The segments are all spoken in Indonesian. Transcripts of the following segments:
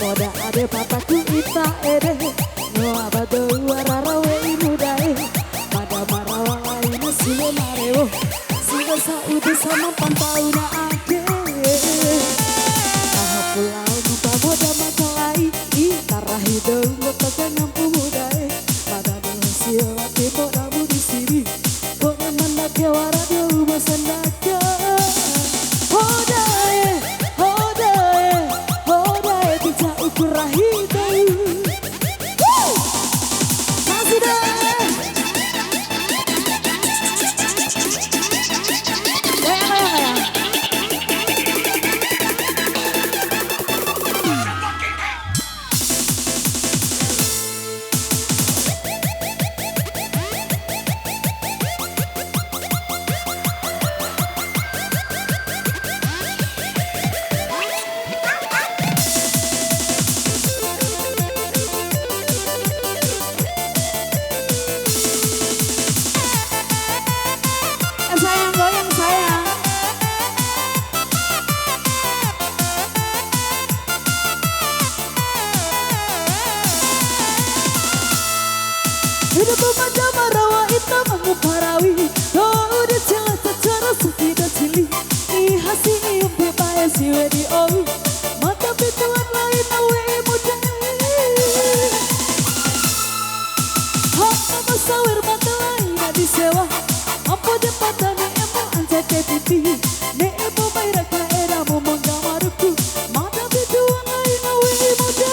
Poda ade papaku ita ede no abado warara we imudae pada marawa lain siwe marewo siwe saudu sama pantauna ade taha pulau nupa moda makalai itara hidung botakan ngampu mudae pada doa siwa tibo damu di sini boleh mendake warade rumah sendaka Hidup memanja marawa hitam menguparawi oh udah jelas secara suci dan cili ihasi ium bebaya siwe di owi mata pituan lain awe muda hapa masawir mata lain di sewa apa jembatan ni emo anjat titi ni emo bayrak na era momongga maruku mata pituan lain awe muda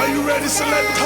Are you ready, Selector?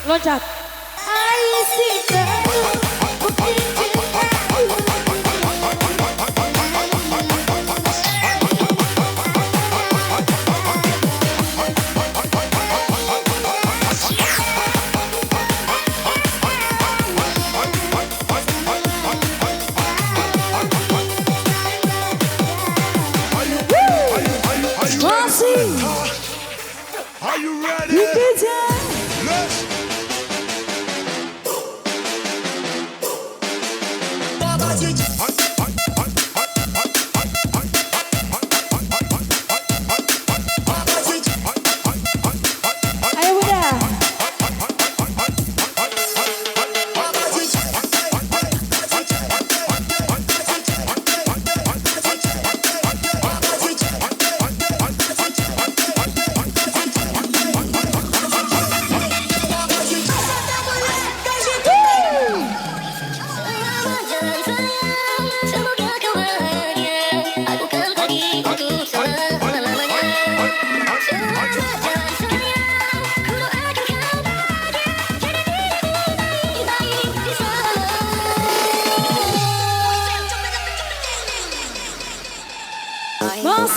Loncat. Are you ready?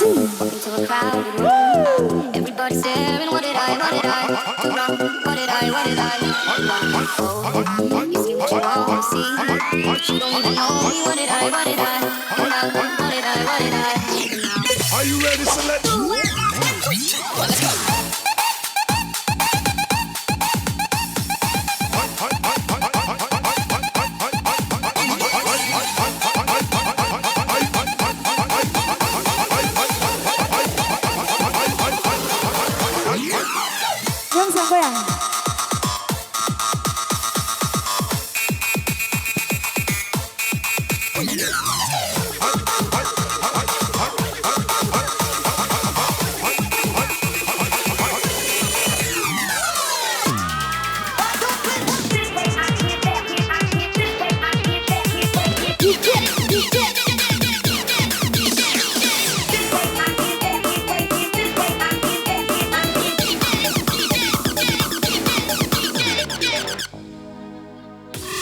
Into a crowded room, everybody staring. What did I do wrong? What did I oh, you see what you won't see, but you don't even know me. What did I do wrong? What did I? Are you ready, Select? Let's go.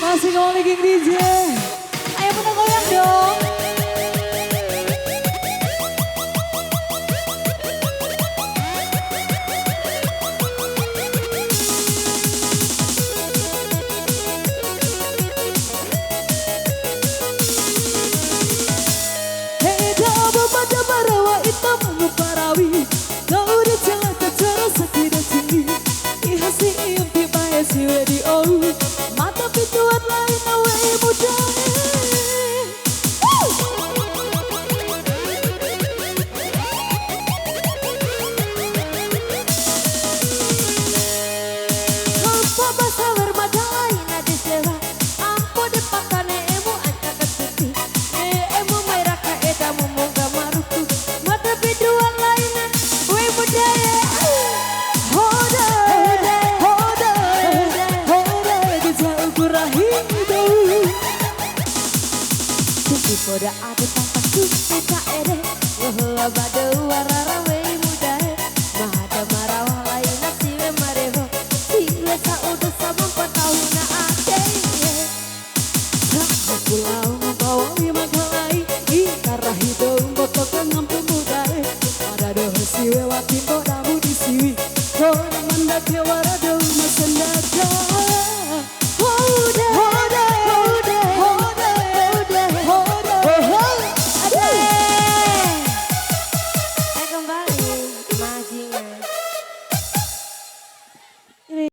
Masih ngomongin DJ. Ayo pada goyang dong. Hei dabu pada barawa hitam menguparawi. Kau udah jalan ke cara sakit dan tinggi. Ihasi impi maya si wedi oh. Tuan lain awe muda Apa bahasa bermadai nadi sewa Ampo depakane emu angka ketuti Emu mairaka edamu munga maruku Mata biduan lain awe muda Hoda Pada ada tanpa suka ere, wah badu wararawe.